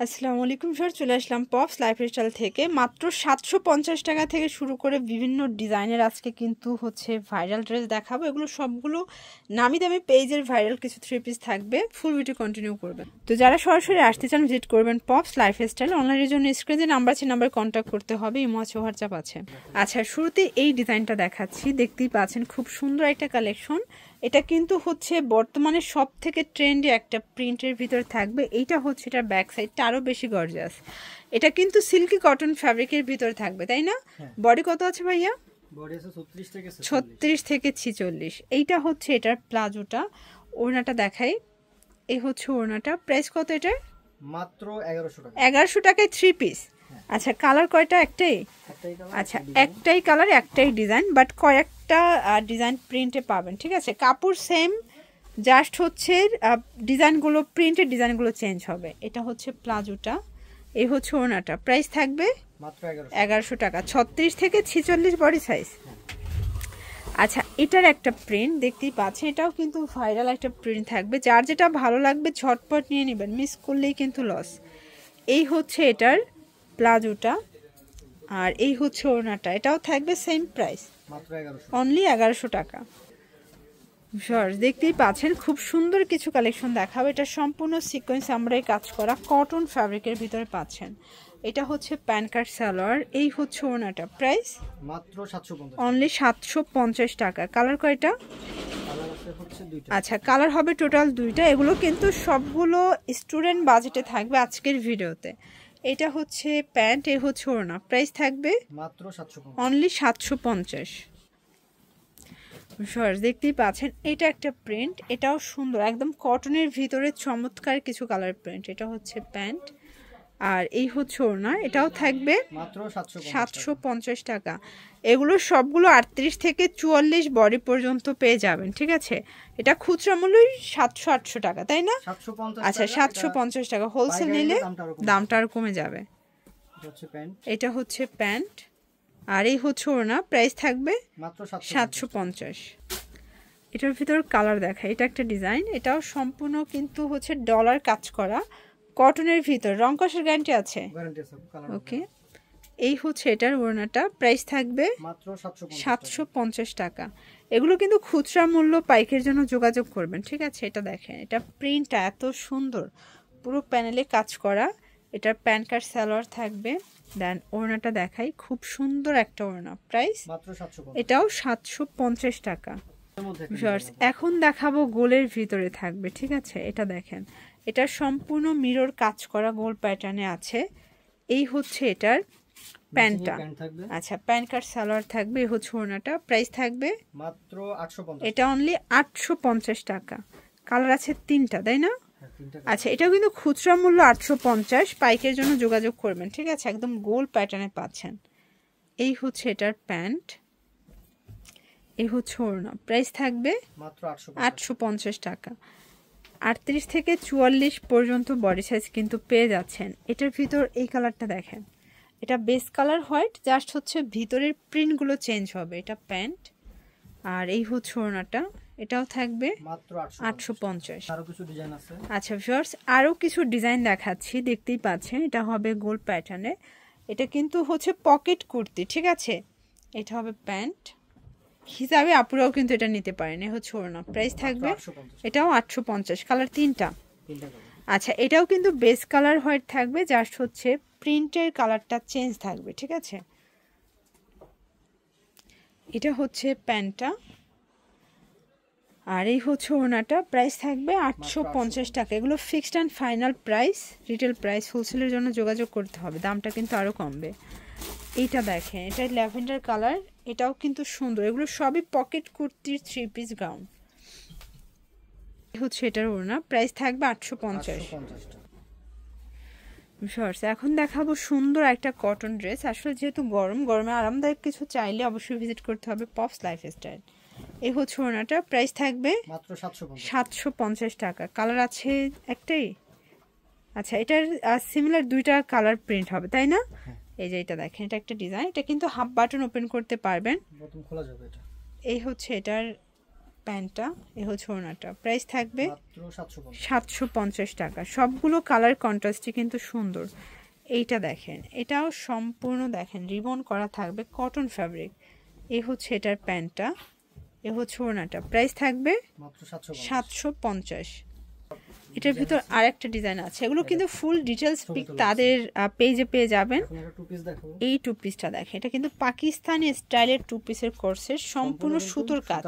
আসসালামু আলাইকুম স্যার, চলে আসলাম পপস লাইফস্টাইল থেকে। মাত্র 750 টাকা থেকে শুরু করে বিভিন্ন ডিজাইনের আজকে কিন্তু হচ্ছে ভাইরাল ড্রেস দেখাবো। এগুলো সবগুলো নামি দামি পেজের ভাইরাল কিছু থ্রি পিস থাকবে। ফুল ভিডিও কন্টিনিউ করবেন। তো যারা সরাসরি আসতে চান ভিজিট করবেন পপস লাইফস্টাইল। অনলাইনের জন্য স্ক্রিনে নাম্বার আছে, নাম্বার কন্ট্যাক্ট করতে হবে। ইমো আছে, হোয়াটসঅ্যাপ আছে। আচ্ছা, শুরুতে এই ডিজাইনটা দেখাচ্ছি, দেখতেই পাচ্ছেন খুব সুন্দর একটা কালেকশন। এটা কিন্তু হচ্ছে বর্তমানে সব থেকে ট্রেন্ডি একটা প্রিন্টের ভিতরে থাকবে। এইটা হচ্ছে এটার ব্যাক সাইডটা আরো বেশি গর্জিয়াস। এটা কিন্তু সিল্কি কটন ফ্যাব্রিকের ভিতরে থাকবে, তাই না? বডি কত আছে ভাইয়া? বডি আছে 36 থেকে 46। এইটা হচ্ছে এটার প্লাজোটা। ওড়নাটা দেখাই, এই হচ্ছে ওড়নাটা। প্রাইস কত এটার? মাত্র 1100 টাকা। 1100 টাকায় থ্রি পিস। আচ্ছা, কালার কয়টা? একটাই। আচ্ছা, একটাই কালার, একটাই ডিজাইন, বাট কয়েকটা ডিজাইন প্রিন্টে পাবেন, ঠিক আছে? কাপড় সেম, জাস্ট হচ্ছে ডিজাইনগুলো, প্রিন্টের ডিজাইনগুলো চেঞ্জ হবে। এটা হচ্ছে প্লাজোটা, এই হচ্ছে ওড়নাটা। প্রাইস থাকবে মাত্র 1100 টাকা। 36 থেকে 46 বডি সাইজ। আচ্ছা, এটার একটা প্রিন্ট দেখতেই পাচ্ছেন, এটাও কিন্তু ভাইরাল একটা প্রিন্ট থাকবে। যার যেটা ভালো লাগবে ঝটপট নিয়ে নেবেন, মিস করলেই কিন্তু লস। এই হচ্ছে এটার প্লাজোটা, আর এই হচ্ছে ওড়নাটা। এটাও থাকবে সেম প্রাইস, মাত্র 1100, অনলি 1100 টাকা। ভিউয়ার্স, দেখতেই পাচ্ছেন খুব সুন্দর কিছু কালেকশন দেখাবো। এটা সম্পূর্ণ সিকোয়েন্স আমরাই কাজ করা কটন ফ্যাব্রিকের ভিতরে পাচ্ছেন। এটা হচ্ছে প্যান কার্ড সালোয়ার, এই হচ্ছে ওড়নাটা। প্রাইস মাত্র 750, অনলি 750 টাকা। কালার কয়টা? কালার আছে হচ্ছে দুইটা। আচ্ছা, কালার হবে টোটাল দুইটা। এগুলো কিন্তু সবগুলো স্টুডেন্ট বাজেটে থাকবে আজকের ভিডিওতে। এটা হচ্ছে প্যান্ট, এই হচ্ছে ওড়না। প্রাইস থাকবে মাত্র 750, অনলি 750। ভিউয়ার্স, দেখতেই পাচ্ছেন এটা একটা প্রিন্ট, এটাও সুন্দর, একদম কটনের ভিতরে চমৎকার কিছু কালার প্রিন্ট। এটা হচ্ছে প্যান্ট, আর এই হচ্ছে ওড়না। এটাও থাকবে মাত্র 750 টাকা। এগুলো সবগুলো 38 থেকে 44 বডি পর্যন্ত পেয়ে যাবেন, ঠিক আছে? এটা খুচরা মূল্যই 700-800 টাকা, তাই না? 750। আচ্ছা, 750 টাকা। হোলসেল নিলে দামটা আর কমে যাবে। এটা হচ্ছে প্যান্ট, এটা হচ্ছে প্যান্ট, আর এই হচ্ছে ওড়না। প্রাইস থাকবে মাত্র 750। এটার ভিতর কালার দেখা, এটা একটা ডিজাইন। এটাও সম্পূর্ণ কিন্তু হচ্ছে ডলার কাজ করা কটনের ভিতর। রং কষের গ্যারান্টি আছে। গ্যারান্টি আছে কালার। ওকে, এই হচ্ছে এটার ওড়নাটা। প্রাইস থাকবে মাত্র 750 টাকা। এগুলো কিন্তু খুচরা মূল্য, পাইকের জন্য যোগাযোগ করবেন, ঠিক আছে? এটা দেখেন, এটা প্রিন্টটা এত সুন্দর, পুরো প্যানেলে কাজ করা। এটার প্যান কার্ড সালোয়ার থাকবে। দেন ওড়নাটা দেখাই, খুব সুন্দর একটা ওড়না। প্রাইস মাত্র 750, এটাও 750 টাকা। এর মধ্যে ভিউয়ার্স, এখন দেখাবো গোলের ভিতরে থাকবে, ঠিক আছে? এটা দেখেন, এটা সম্পূর্ণ মিরর কাজ করা গোল প্যাটার্নে আছে। এই হচ্ছে এটার প্যান্টটা। আচ্ছা, প্যান কার্ড সালোয়ার থাকবে, এই হচ্ছে ওড়নাটা। প্রাইস থাকবে মাত্র 850, এটা অনলি 850 টাকা। কালার আছে তিনটা, তাই না? আচ্ছা, এটাও কিন্তু খুচরা মূল্য 850, পাইকের জন্য যোগাযোগ করবেন, ঠিক আছে? একদম গোল প্যাটার্নে পাচ্ছেন। এই হচ্ছে এটার প্যান্ট, এই হচ্ছে ওড়না। প্রাইস থাকবে মাত্র 850 টাকা। 38 থেকে 44 পর্যন্ত বডি সাইজ কিন্তু পেয়ে যাচ্ছেন। এটার ভিতর এই কালারটা দেখেন, এটা বেস কালার হোয়াইট, জাস্ট হচ্ছে ভিতরের প্রিন্টগুলো চেঞ্জ হবে। এটা প্যান্ট, আর এই হচ্ছে ওড়নাটা। এটাও থাকবে মাত্র 850। আরো কিছু ডিজাইন আছে। আচ্ছা ভিউয়ার্স, আরও কিছু ডিজাইন দেখাচ্ছি, দেখতেই পাচ্ছেন। এটা হবে গোল প্যাটার্নে। এটা কিন্তু হচ্ছে পকেট কুর্তি, ঠিক আছে? এটা হবে প্যান্ট হিসাবে, আপুরাও কিন্তু এটা নিতে পারেন। এ হচ্ছে ওড়না। প্রাইস থাকবে এটাও 850। কালার তিনটা। আচ্ছা, এটাও কিন্তু বেস কালার হোয়াইট থাকবে, জাস্ট হচ্ছে প্রিন্টের কালারটা চেঞ্জ থাকবে, ঠিক আছে? এটা হচ্ছে প্যান্টটা, আর এই হচ্ছে ওড়নাটা। প্রাইস থাকবে 850 টাকা। এগুলো fixed and final price, retail price. হোলসেলের জন্য যোগাযোগ করতে হবে, দামটা কিন্তু আরও কমবে। এইটা দেখেন, এটা ল্যাভেন্ডার কালার, এটাও কিন্তু সুন্দর। এগুলো সবই পকেট কুর্তির থ্রি পিস গাউন। হচ্ছে এটার ওড়না। প্রাইস থাকবে 850। এখন দেখাবো সুন্দর একটা কটন ড্রেস। আসলে যেহেতু গরমে আরামদায়ক কিছু চাইলে অবশ্যই ভিজিট করতে হবে পপস লাইফস্টাইল। এই হচ্ছে ওড়নাটা। প্রাইস থাকবে মাত্র 750 টাকা। কালার আছে একটাই। আচ্ছা, এটার সিমিলার দুইটা কালার প্রিন্ট হবে, তাই না? এই যে এটা দেখেন, এটা একটা ডিজাইন। এটা কিন্তু হাফ বাটন ওপেন করতে পারবেন, প্রথম খোলা যাবে এটা। এই হচ্ছে এটার প্যান্টটা, এ হচ্ছে ওড়নাটা। প্রাইস থাকবে মাত্র 750। 750 টাকা। সবগুলো কালার কন্ট্রাস্টই কিন্তু সুন্দর। এইটা দেখেন, এটাও সম্পূর্ণ দেখেন রিবন করা থাকবে, কটন ফ্যাব্রিক। এ হচ্ছে এটার প্যান্টটা, এ হচ্ছে ওড়নাটা। প্রাইস থাকবে মাত্র 750। 750। এটার ভিতর আরেকটা ডিজাইন আছে, এগুলো কিন্তু ফুল ডিটেলস পিক তাদের পেজে পেয়ে যাবেন। এখন একটা টু পিস দেখাবো। এই টু পিসটা দেখেন, এটা কিন্তু পাকিস্তানি স্টাইলের টু পিসের কোর্সের, সম্পূর্ণ সুতোর কাজ।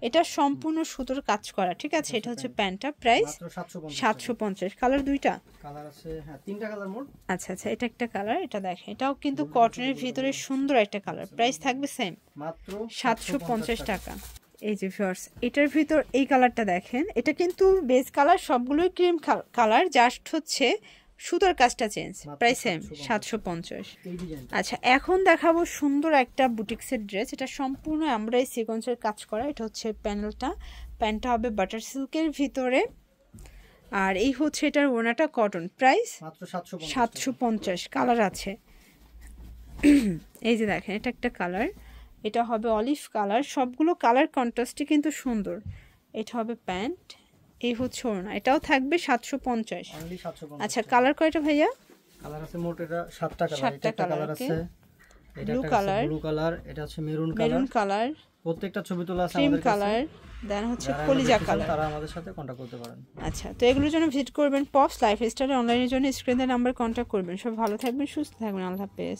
এটা সম্পূর্ণ সুতোর কাজ করা, ঠিক আছে। এটা হচ্ছে প্যান্টটা, প্রাইস মাত্র 750। 750। কালার দুইটা, কালার আছে, হ্যাঁ তিনটা কালার মোট। আচ্ছা আচ্ছা, এটা একটা কালার। এটা দেখেন, এটাও কিন্তু কটনের ভিতরে সুন্দর একটা কালার। প্রাইস থাকবে সেম, মাত্র 750 টাকা। এই যে ভিউয়ার্স, এটার ভিতর এই কালারটা দেখেন, এটা কিন্তু বেস কালার সবগুলোই ক্রিম কালার, জাস্ট হচ্ছে সুতোর কাজটা চেঞ্জ। Price same, 750। এই ডিজাইনটা আচ্ছা, এখন দেখাবো সুন্দর একটা বুটিক্সের ড্রেস। এটা সম্পূর্ণ আমরা এই সিকোয়েন্সের কাজ করা। এটা হচ্ছে প্যানেলটা, প্যান্টটা হবে বাটার সিল্কের ভিতরে, আর এই হচ্ছে এটার ওড়নাটা কটন। প্রাইস মাত্র 750। 750। কালার আছে, এই যে দেখেন, এটা একটা কালার, এটা হবে অলিভ কালার। সবগুলো কালার কন্ট্রাস্টই কিন্তু সুন্দর। এটা হবে প্যান্ট, এই হচ্ছে ওড়না। এটাও থাকবে 750। অনলি 750। আচ্ছা, কালার কয়টা ভাইয়া? কালার আছে মোট এটা 7টা কালার। 7টা এটা একটা কালার কালার আছে, এটা ব্লু একটা কালার, ব্লু কালার, এটা হচ্ছে মেরুন মেরুন কালার। কালার, প্রত্যেকটা ছবি তোলা আছে ক্রিম আমাদের কাছে। কালার, দেন হচ্ছে যারা কলিজা দেখতে চান কালার। তারা আমাদের সাথে কন্টাক্ট করতে পারেন। আচ্ছা, তো এগুলোর জন্য ভিজিট করবেন পপস লাইফস্টাইল অনলাইনের জন্য স্ক্রিনের নাম্বার কন্ট্যাক্ট করবেন। সব ভালো থাকবেন, সুস্থ থাকবেন, আল্লাহ হাফেজ।